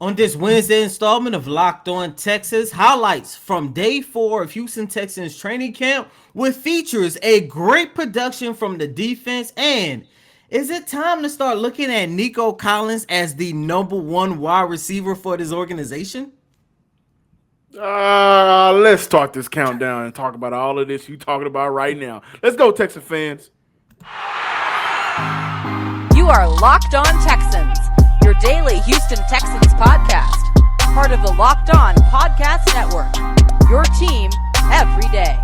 On this Wednesday installment of Locked On Texas, highlights from day 4 of Houston Texans training camp with features a great production from the defense. And is it time to start looking at Nico Collins as the number one wide receiver for this organization? Let's start this countdown and talk about all of this you talking about right now. Let's go, Texas fans. You are Locked On Texans, your daily Houston Texans podcast. Part of the Locked On Podcast Network, your team every day.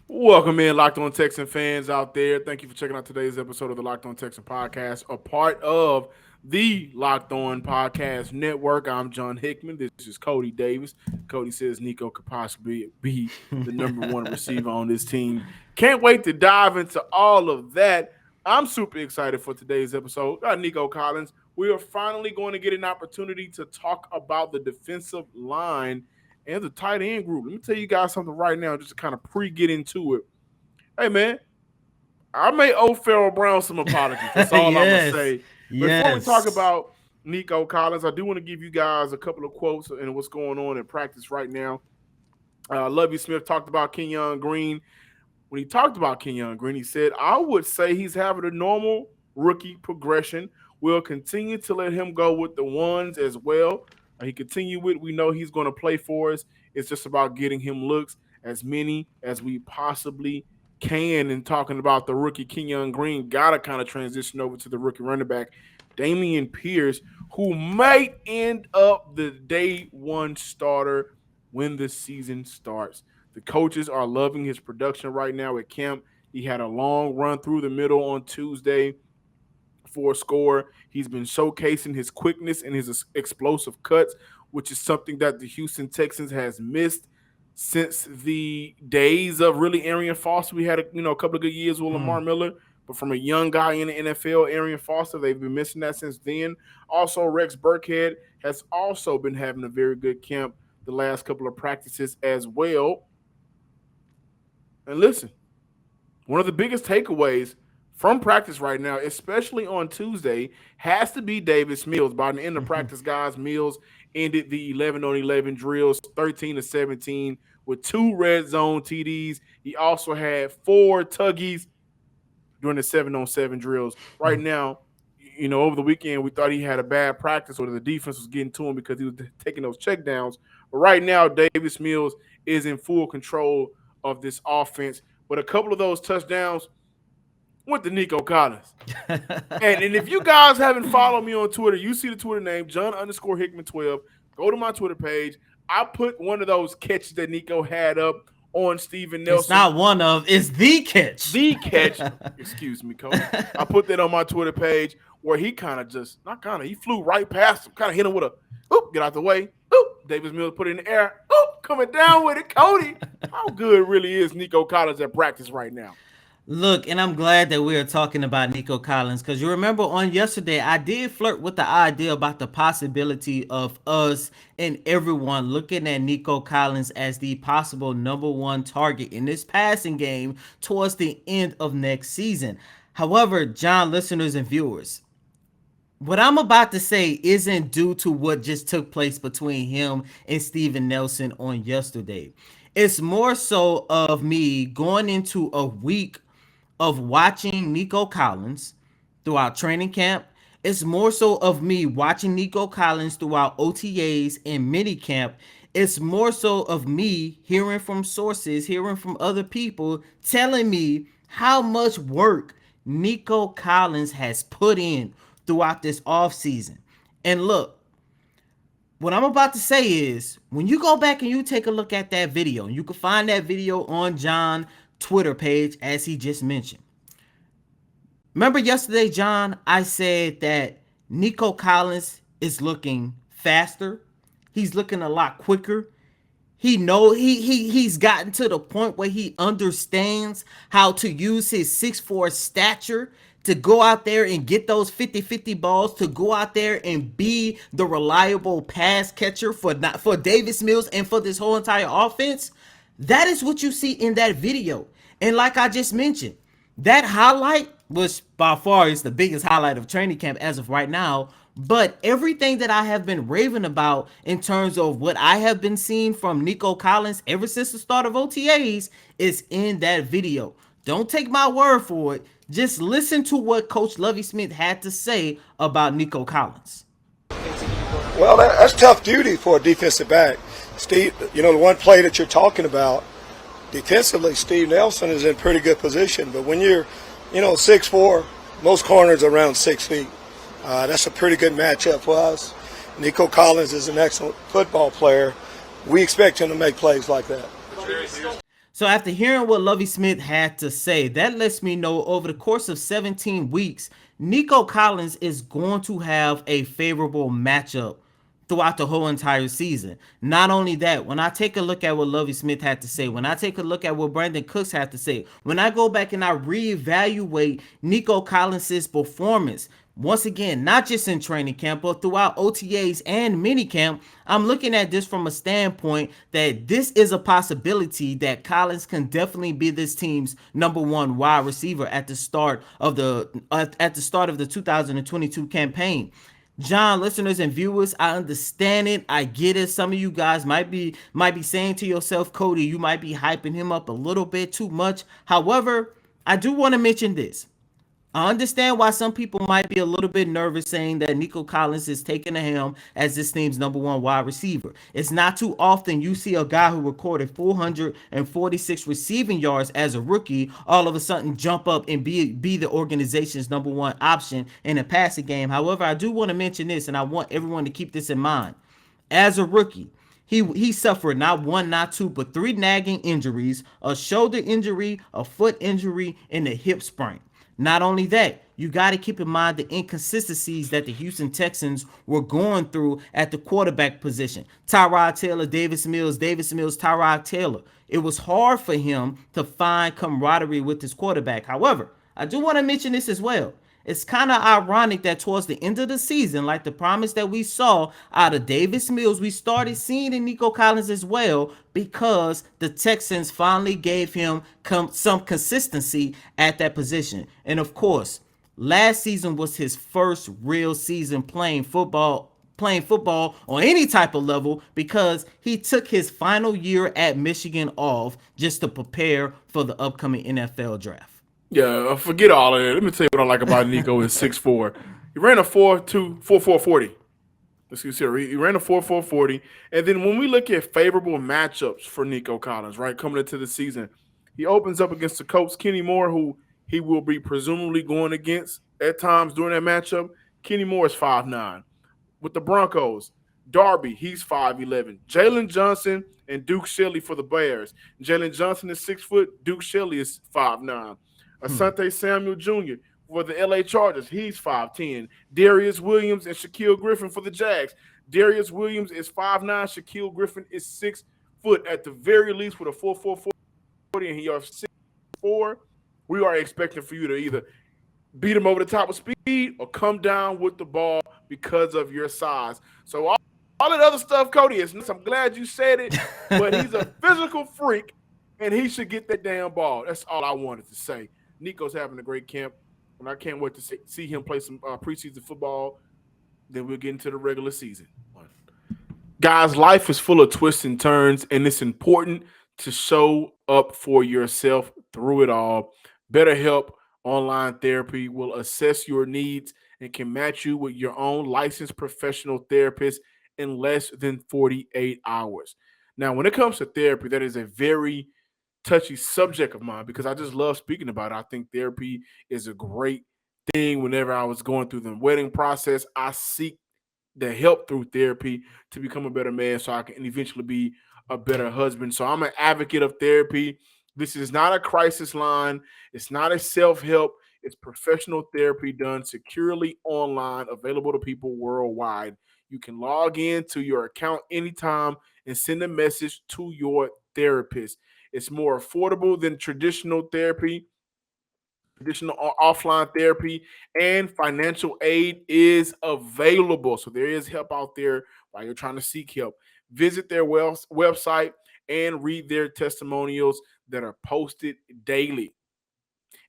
Welcome in, Locked On Texan fans out there. Thank you for checking out today's episode of the Locked On Texan podcast, a part of the Locked On Podcast Network. I'm John Hickman. This is Cody Davis. Cody says Nico could possibly be the number one receiver on this team. Can't wait to dive into all of that. I'm super excited for today's episode. Got Nico Collins. We are finally going to get an opportunity to talk about the defensive line and the tight end group. Let me tell you guys something right now, just to kind of get into it. Hey, man, I may owe Farrell Brown some apologies. That's all Yes. I'm going to say. Yes. Before we talk about Nico Collins, I do want to give you guys a couple of quotes and what's going on in practice right now. Lovey Smith talked about Kenyon Green. When he talked about Kenyon Green, he said, I would say he's having a normal rookie progression. We'll continue to let him go with the ones as well. He continue with, we know he's going to play for us. It's just about getting him looks, as many as we possibly can. And talking about the rookie Kenyon Green, got to kind of transition over to the rookie running back, Dameon Pierce, who might end up the day one starter when the season starts. The coaches are loving his production right now at camp. He had a long run through the middle on Tuesday for a score. He's been showcasing his quickness and his explosive cuts, which is something that the Houston Texans has missed since the days of really Arian Foster. We had a couple of good years with Lamar Miller, but from a young guy in the NFL, Arian Foster, they've been missing that since then. Also, Rex Burkhead has also been having a very good camp the last couple of practices as well. And listen, one of the biggest takeaways from practice right now, especially on Tuesday, has to be Davis Mills. By the end of practice, guys, Mills ended the 11-on-11 drills, 13-17, with 2 red zone TDs. He also had 4 tuggies during the 7-on-7 drills. Right now, over the weekend, we thought he had a bad practice or the defense was getting to him because he was taking those checkdowns. But right now, Davis Mills is in full control of this offense. But a couple of those touchdowns went to Nico Collins. and if you guys haven't followed me on Twitter, you see the Twitter name, John_Hickman12. Go to my Twitter page. I put one of those catches that Nico had up on Steven Nelson. It's not one of, it's the catch. The catch. Excuse me, coach. I put that on my Twitter page where he he flew right past him, kind of hit him with a, oop, get out the way. Oop, Davis Mills put it in the air. Oop, coming down with it, Cody. How good really is Nico Collins at practice right now? Look, and I'm glad that we are talking about Nico Collins, because you remember on yesterday, I did flirt with the idea about the possibility of us and everyone looking at Nico Collins as the possible number one target in this passing game towards the end of next season. However, John, listeners and viewers, what I'm about to say isn't due to what just took place between him and Steven Nelson on yesterday. It's more so of me going into a week of watching Nico Collins throughout training camp. It's more so of me watching Nico Collins throughout OTAs and minicamp. It's more so of me hearing from sources, hearing from other people telling me how much work Nico Collins has put in throughout this offseason. And look, what I'm about to say is, when you go back and you take a look at that video, and you can find that video on John Twitter page, as he just mentioned. Remember yesterday, John, I said that Nico Collins is looking faster. He's looking a lot quicker. He's gotten to the point where he understands how to use his 6'4" stature to go out there and get those 50-50 balls, to go out there and be the reliable pass catcher for Davis Mills and for this whole entire offense. That is what you see in that video. And like I just mentioned, That highlight was by far is the biggest highlight of training camp as of right now. But everything that I have been raving about in terms of what I have been seeing from Nico Collins ever since the start of OTAs is in that video. Don't take my word for it. Just listen to what Coach Lovie Smith had to say about Nico Collins. Well, that's tough duty for a defensive back. Steve, the one play that you're talking about, defensively, Steve Nelson is in pretty good position. But when you're, 6'4", most corners around 6 feet. That's a pretty good matchup for us. Nico Collins is an excellent football player. We expect him to make plays like that. So after hearing what Lovie Smith had to say, that lets me know over the course of 17 weeks, Nico Collins is going to have a favorable matchup throughout the whole entire season. Not only that, when I take a look at what Lovie Smith had to say, when I take a look at what Brandon Cooks had to say, when I go back and I reevaluate Nico Collins' performance, once again, not just in training camp, but throughout OTAs and minicamp, I'm looking at this from a standpoint that this is a possibility that Collins can definitely be this team's number one wide receiver at the start of the 2022 campaign. John, listeners and viewers, I understand it. I get it. Some of you guys might be saying to yourself, Cody, you might be hyping him up a little bit too much. However, I do want to mention this. I understand why some people might be a little bit nervous saying that Nico Collins is taking the helm as this team's number one wide receiver. It's not too often you see a guy who recorded 446 receiving yards as a rookie all of a sudden jump up and be the organization's number one option in a passing game. However, I do want to mention this, and I want everyone to keep this in mind. As a rookie, he suffered not one, not two, but three nagging injuries: a shoulder injury, a foot injury, and a hip sprain. Not only that, you got to keep in mind the inconsistencies that the Houston Texans were going through at the quarterback position. Tyrod Taylor, Davis Mills, Tyrod Taylor. It was hard for him to find camaraderie with his quarterback. However, I do want to mention this as well. It's kind of ironic that towards the end of the season, like the promise that we saw out of Davis Mills, we started seeing in Nico Collins as well, because the Texans finally gave him some consistency at that position. And of course, last season was his first real season playing football on any type of level, because he took his final year at Michigan off just to prepare for the upcoming NFL draft. Yeah, forget all of that. Let me tell you what I like about Nico is 6'4". He ran a 4.40. Excuse me, he ran a 4.40. And then when we look at favorable matchups for Nico Collins, right, coming into the season, he opens up against the Colts, Kenny Moore, who he will be presumably going against at times during that matchup. Kenny Moore is 5'9". With the Broncos, Darby, he's 5'11". Jalen Johnson and Duke Shelley for the Bears. Jalen Johnson is 6 foot. Duke Shelley is 5'9". Asante Samuel Jr. for the LA Chargers, he's 5'10". Darius Williams and Shaquille Griffin for the Jags. Darius Williams is 5'9". Shaquille Griffin is 6 foot at the very least with a 4.44, and he is 6'4". We are expecting for you to either beat him over the top of speed or come down with the ball because of your size. So all that other stuff, Cody, is I'm glad you said it, but he's a physical freak, and he should get that damn ball. That's all I wanted to say. Nico's having a great camp, and I can't wait to see him play some preseason football. Then we'll get into the regular season. Guys, life is full of twists and turns, and it's important to show up for yourself through it all. BetterHelp Online Therapy will assess your needs and can match you with your own licensed professional therapist in less than 48 hours. Now, when it comes to therapy, that is a very touchy subject of mine because I just love speaking about it. I think therapy is a great thing. Whenever I was going through the wedding process, I seek the help through therapy to become a better man so I can eventually be a better husband. So I'm an advocate of therapy. This is not a crisis line. It's not a self-help. It's professional therapy done securely online, available to people worldwide. You can log in to your account anytime and send a message to your therapist. It's more affordable than traditional therapy, traditional offline therapy, and financial aid is available. So there is help out there while you're trying to seek help. Visit their website and read their testimonials that are posted daily.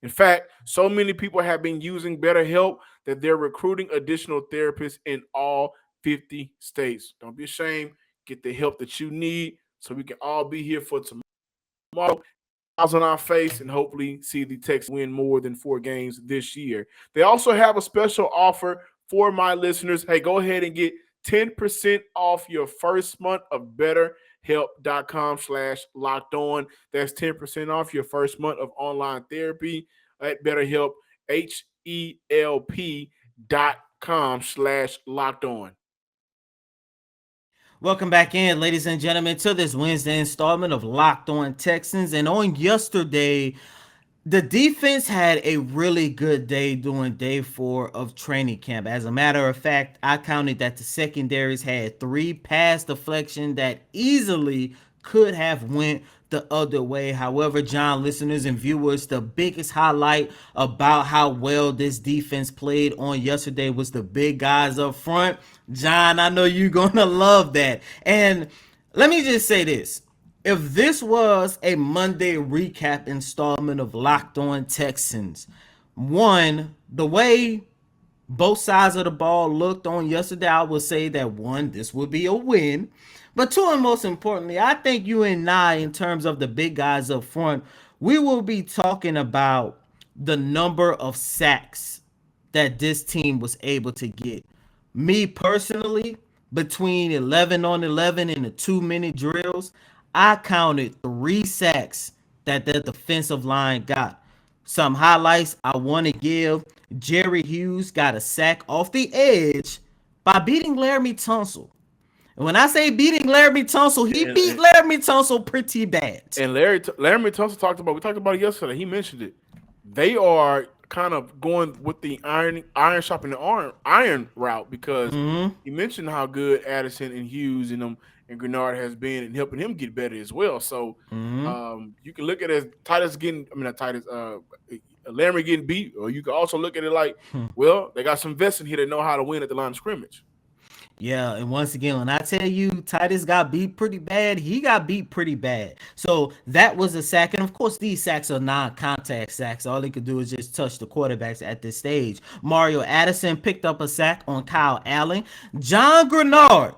In fact, so many people have been using BetterHelp that they're recruiting additional therapists in all 50 states. Don't be ashamed. Get the help that you need so we can all be here for tomorrow. Smiles on our face and hopefully see the Texans win more than 4 games this year. They also have a special offer for my listeners. Hey, go ahead and get 10% off your first month of betterhelp.com/locked on. That's 10% off your first month of online therapy at BetterHelp, HELP.com/locked on. Welcome back in, ladies and gentlemen, to this Wednesday installment of Locked On Texans. And on yesterday, the defense had a really good day during day 4 of training camp. As a matter of fact, I counted that the secondaries had 3 pass deflection that easily could have went the other way. However, John, listeners and viewers, the biggest highlight about how well this defense played on yesterday was the big guys up front. John, I know you're gonna love that. And let me just say this. If this was a Monday recap installment of Locked On Texans, one, the way both sides of the ball looked on yesterday, I would say that one, this would be a win. But two, and most importantly, I think you and I, in terms of the big guys up front, we will be talking about the number of sacks that this team was able to get. Me personally, between 11 on 11 and the 2-minute drills, I counted 3 sacks that the defensive line got. Some highlights I want to give. Jerry Hughes got a sack off the edge by beating Laramie Tunsil. And when I say beating Laramie Tunsil, he beat Laramie Tunsil pretty bad. And Laramie Tunsil we talked about it yesterday. He mentioned it. They are kind of going with the iron sharpening the iron route because he mentioned how good Addison and Hughes and Grenard has been and helping him get better as well. So you can look at it as Laramie getting beat, or you can also look at it like, well, they got some vets in here that know how to win at the line of scrimmage. Yeah, and once again, when I tell you Titus got beat pretty bad, he got beat pretty bad. So that was a sack. And of course, these sacks are non-contact sacks. All he could do is just touch the quarterbacks at this stage. Mario Addison picked up a sack on Kyle Allen. John Grenard,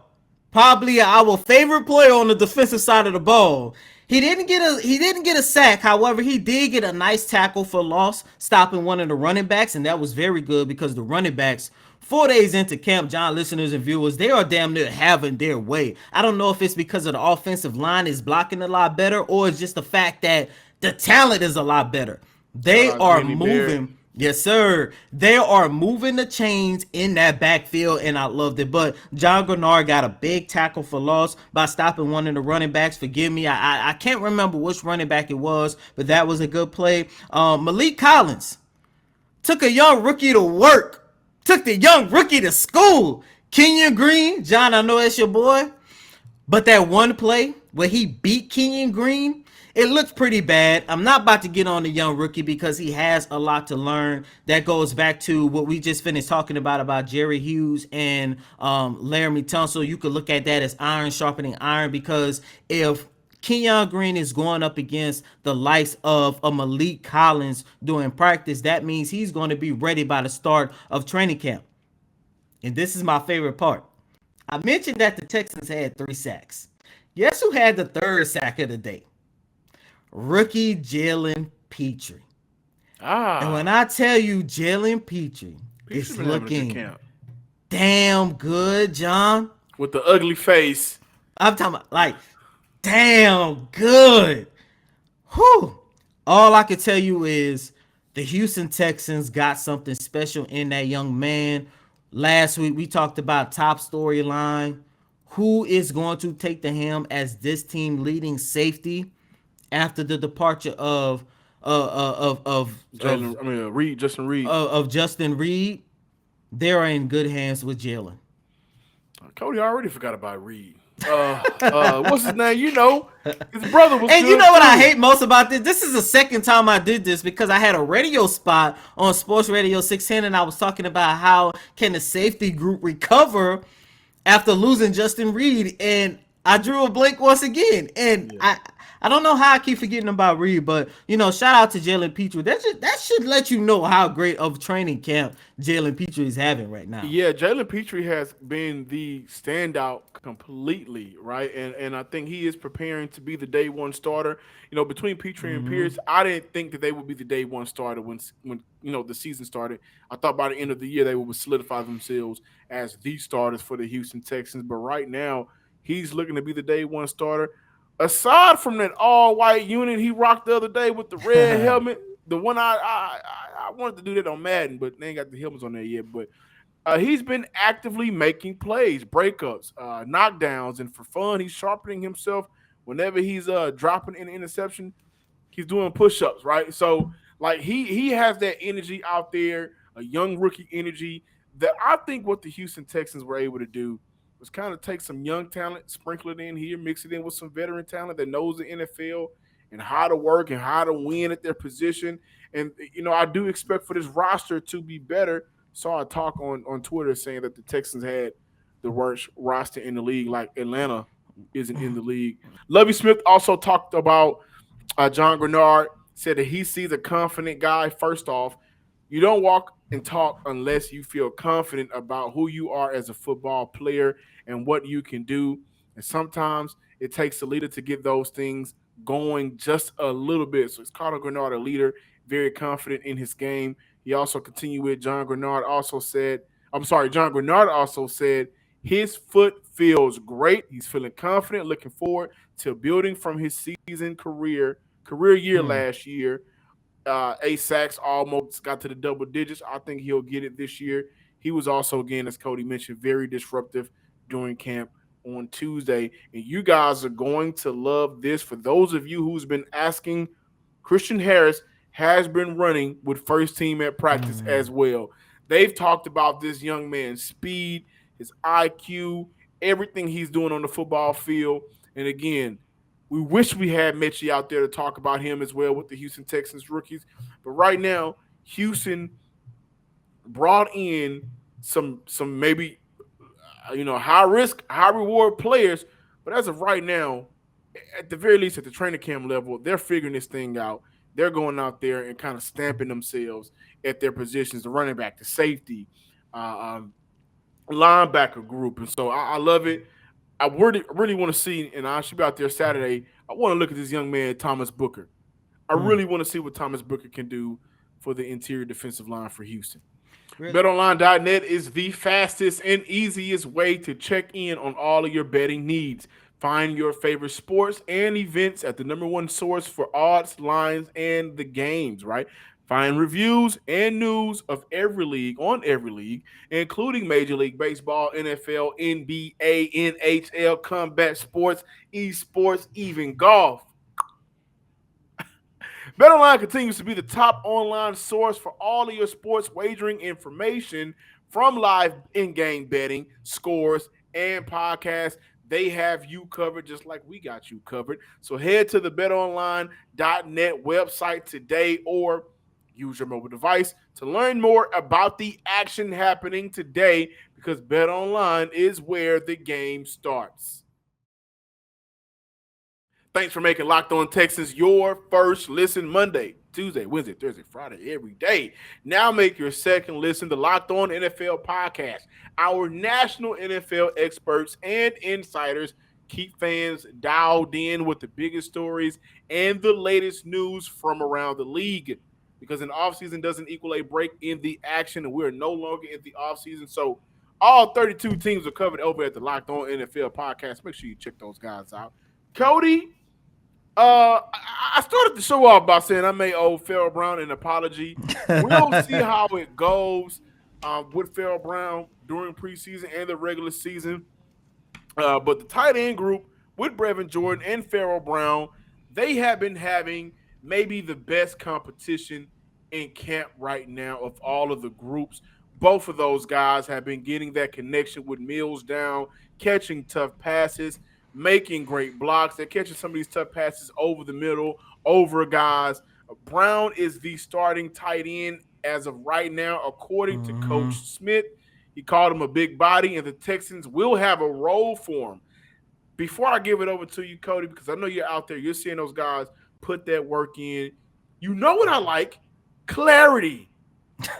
probably our favorite player on the defensive side of the ball. He didn't get a sack. However, he did get a nice tackle for loss, stopping one of the running backs, and that was very good because the running backs, 4 days into camp, John, listeners and viewers, they are damn near having their way. I don't know if it's because of the offensive line is blocking a lot better, or it's just the fact that the talent is a lot better. They are moving. Yes, sir. They are moving the chains in that backfield, and I loved it. But John Grenard got a big tackle for loss by stopping one of the running backs. Forgive me, I can't remember which running back it was, but that was a good play. Malik Collins took a young rookie to work. Took the young rookie to school. Kenyon Green, John, I know that's your boy. But that one play where he beat Kenyon Green, it looks pretty bad. I'm not about to get on the young rookie because he has a lot to learn. That goes back to what we just finished talking about Jerry Hughes and Laramie Tunsil. You could look at that as iron sharpening iron, because if Kenyon Green is going up against the likes of a Malik Collins during practice, that means he's going to be ready by the start of training camp. And this is my favorite part. I mentioned that the Texans had 3 sacks. Guess who had the 3rd sack of the day? Rookie Jalen Petrie. And when I tell you Jalen Petrie is looking damn good, John. With the ugly face. I'm talking about like damn good. Whew. All I can tell you is the Houston Texans got something special in that young man. Last week we talked about top storyline. Who is going to take the helm as this team leading safety after the departure of Justin Reed. Of Justin Reed? They are in good hands with Jalen. Cody already forgot about Reed. What's his name? You know, his brother was. And you know what I hate most about this? This is the second time I did this because I had a radio spot on Sports Radio 610, and I was talking about how can the safety group recover after losing Justin Reed. And I drew a blank once again, and Yeah. I don't know how I keep forgetting about Reed, but shout out to Jalen Petrie. That should let you know how great of training camp Jalen Petrie is having right now. Yeah, Jalen Petrie has been the standout completely, right? And I think he is preparing to be the day one starter. Between Petrie and Pierce, I didn't think that they would be the day one starter when the season started. I thought by the end of the year they would solidify themselves as the starters for the Houston Texans. But right now, he's looking to be the day one starter. Aside from that all white unit he rocked the other day with the red helmet, the one I wanted to do that on Madden, but they ain't got the helmets on there yet. But he's been actively making plays, breakups, knockdowns, and for fun, he's sharpening himself. Whenever he's dropping an interception, he's doing push-ups, right? So like he has that energy out there, a young rookie energy that I think what the Houston Texans were able to do was kind of take some young talent, sprinkle it in here, mix it in with some veteran talent that knows the NFL and how to work and how to win at their position. And I do expect for this roster to be better. Saw a talk on Twitter saying that the Texans had the worst roster in the league, like Atlanta isn't in the league. Lovie Smith also talked about John Grenard, said that he sees a confident guy. First off, you don't walk and talk unless you feel confident about who you are as a football player and what you can do. And sometimes it takes a leader to get those things going just a little bit. So it's Carter Grenard, a leader, very confident in his game. He also continued with John Grenard also said his foot feels great. He's feeling confident, looking forward to building from his career year last year. 8 sacks, almost got to the double digits. I think he'll get it this year. He was also, again, as Cody mentioned, very disruptive during camp on Tuesday. And you guys are going to love this. For those of you who's been asking, Christian Harris has been running with first team at practice as well. They've talked about this young man's speed, his IQ, everything he's doing on the football field. And again, we wish we had Mechie out there to talk about him as well with the Houston Texans rookies. But right now, Houston brought in some maybe high risk, high reward players. But as of right now, at the very least at the training camp level, they're figuring this thing out. They're going out there and kind of stamping themselves at their positions, the running back, the safety, uh, um, linebacker group. And so I love it. I really want to see, and I should be out there Saturday. I want to look at this young man, Thomas Booker. I really want to see what Thomas Booker can do for the interior defensive line for Houston. BetOnline.net is the fastest and easiest way to check in on all of your betting needs. Find your favorite sports and events at the number one source for odds, lines, and the games, right? Find reviews and news of every league on every league, including Major League Baseball, NFL, NBA, NHL, combat sports, esports, even golf. BetOnline continues to be the top online source for all of your sports wagering information, from live in-game betting, scores, and podcasts. They have you covered just like we got you covered. So head to the betonline.net website today or use your mobile device to learn more about the action happening today, because BetOnline is where the game starts. Thanks for making Locked On Texans your first listen Monday, Tuesday, Wednesday, Thursday, Friday, every day. Now make your second listen to Locked On NFL Podcast. Our national NFL experts and insiders keep fans dialed in with the biggest stories and the latest news from around the league, because an offseason doesn't equal a break in the action, and we're no longer in the offseason. So all 32 teams are covered over at the Locked On NFL Podcast. Make sure you check those guys out. Cody, I started the show off by saying I may owe Farrell Brown an apology. We'll see how it goes with Farrell Brown during preseason and the regular season. But the tight end group with Brevin Jordan and Farrell Brown, they have been having maybe the best competition in camp right now of all of the groups. Both of those guys have been getting that connection with Mills down, catching tough passes, making great blocks. They're catching some of these tough passes over the middle, over guys. Brown is the starting tight end as of right now, according to Coach Smith. He called him a big body, and the Texans will have a role for him. before I give it over to you, Cody, because I know you're out there, you're seeing those guys put that work in. You know what I like? Clarity.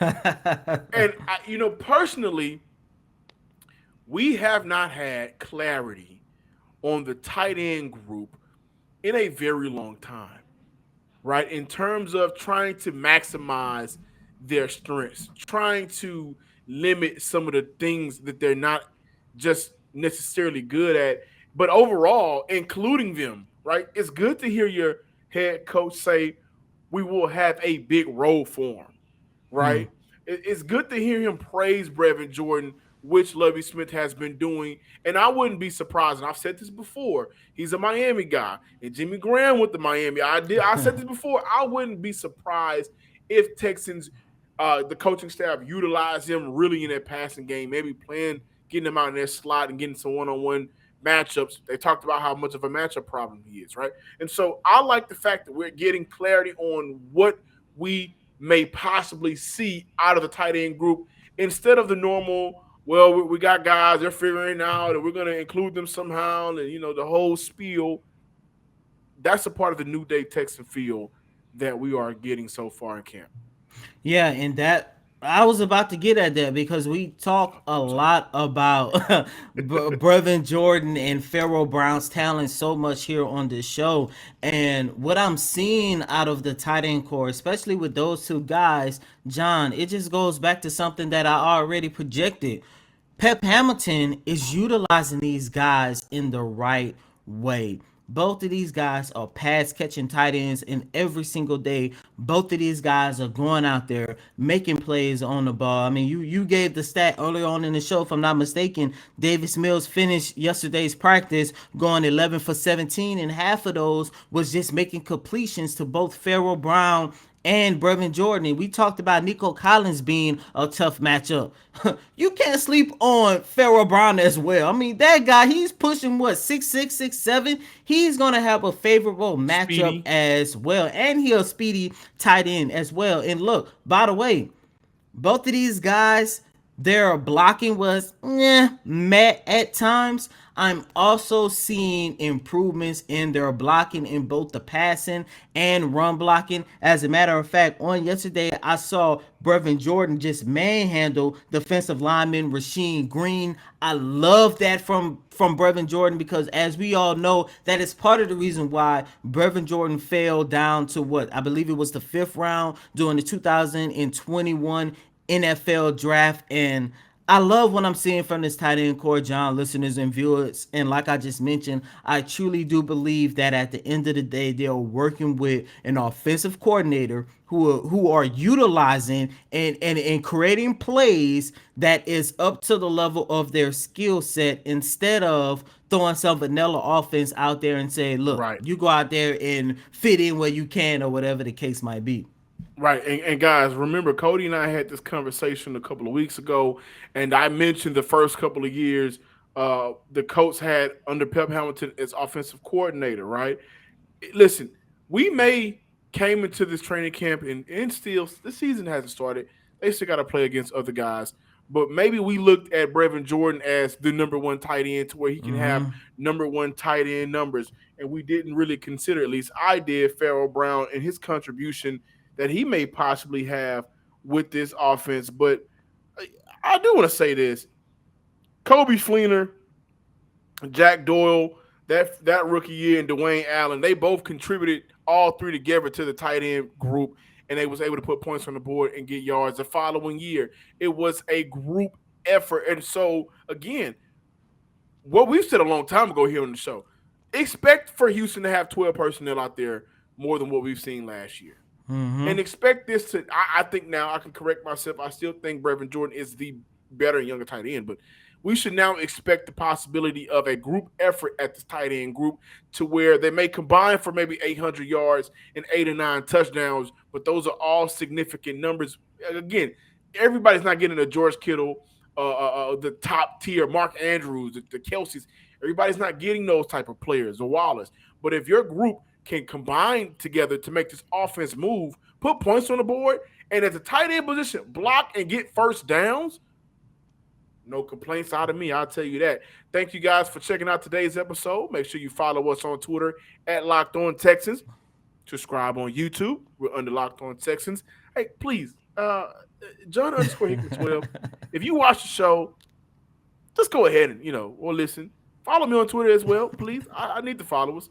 And personally, we have not had clarity on the tight end group in a very long time, right? In terms of trying to maximize their strengths, trying to limit some of the things that they're not just necessarily good at, but overall including them, right? It's good to hear your head coach say we will have a big role for him, Hmm. right? It's good to hear him praise Brevin Jordan, which Lovie Smith has been doing. And I wouldn't be surprised, and I've said this before, he's a Miami guy, and Jimmy Graham with the Miami. I said this before, I wouldn't be surprised if Texans, the coaching staff, utilize him really in that passing game, maybe getting him out in their slot and getting some one-on-one matchups. They talked about how much of a matchup problem he is, right? And so I like the fact that we're getting clarity on what we may possibly see out of the tight end group instead of the normal, well, we got guys, they're figuring out and we're going to include them somehow. And, the whole spiel, that's a part of the New Day Texan feel that we are getting so far in camp. Yeah, and that I was about to get at that because we talk a lot about Brevin Jordan and Pharaoh Brown's talent so much here on this show. And what I'm seeing out of the tight end core, especially with those two guys, John, it just goes back to something that I already projected. Pep Hamilton is utilizing these guys in the right way. Both of these guys are pass catching tight ends, and every single day, both of these guys are going out there making plays on the ball. I mean, you gave the stat earlier on in the show, if I'm not mistaken. Davis Mills finished yesterday's practice going 11 for 17, and half of those was just making completions to both Pharaoh Brown and Brevin Jordan. And we talked about Nico Collins being a tough matchup. You can't sleep on Pharaoh Brown as well. I mean, that guy, he's pushing what, 6'6", 6'7". He's gonna have a favorable matchup Speedy. as well. And he'll speedy tight end as well. And look, by the way, both of these guys, their blocking was met at times. I'm also seeing improvements in their blocking in both the passing and run blocking. As a matter of fact, on yesterday, I saw Brevin Jordan just manhandle defensive lineman Rasheem Green. I love that from Brevin Jordan because, as we all know, that is part of the reason why Brevin Jordan fell down to what I believe it was the 5th round during the 2021 NFL draft. And I love what I'm seeing from this tight end core, John, listeners and viewers. And like I just mentioned, I truly do believe that at the end of the day, they're working with an offensive coordinator who are utilizing and creating plays that is up to the level of their skill set instead of throwing some vanilla offense out there and say, look, Right. you go out there and fit in where you can or whatever the case might be. Right. And guys, remember, Cody and I had this conversation a couple of weeks ago, and I mentioned the first couple of years the Colts had under Pep Hamilton as offensive coordinator, right? Listen, we may came into this training camp and still the season hasn't started. They still got to play against other guys. But maybe we looked at Brevin Jordan as the number one tight end to where he can have number one tight end numbers. And we didn't really consider, at least I did, Pharaoh Brown and his contribution that he may possibly have with this offense. But I do want to say this. Kobe Fleener, Jack Doyle, that rookie year, and Dwayne Allen, they both contributed all three together to the tight end group, and they was able to put points on the board and get yards. The following year, it was a group effort. And so, again, what we've said a long time ago here on the show, expect for Houston to have 12 personnel out there more than what we've seen last year. And expect this to, I think now I can correct myself. I still think Brevin Jordan is the better and younger tight end, but we should now expect the possibility of a group effort at this tight end group to where they may combine for maybe 800 yards and 8 or 9 touchdowns, but those are all significant numbers. Again, everybody's not getting a George Kittle, the top tier, Mark Andrews, the Kelseys. Everybody's not getting those type of players, the Wallace. But if your group can combine together to make this offense move, put points on the board, and at the tight end position, block and get first downs, No complaints out of me, I'll tell you that. Thank you guys for checking out today's episode. Make sure you follow us on Twitter at Locked On Texans. Subscribe on YouTube. We're under Locked On Texans. Hey, please, John _ 12. If you watch the show, just go ahead and, or listen. Follow me on Twitter as well, please. I need the followers.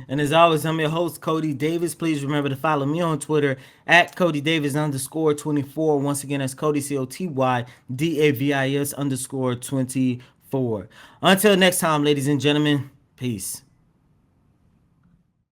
And as always, I'm your host, Cody Davis. Please remember to follow me on Twitter at Cody Davis _24. Once again, that's Cody COTY DAVIS _24. Until next time, ladies and gentlemen, peace.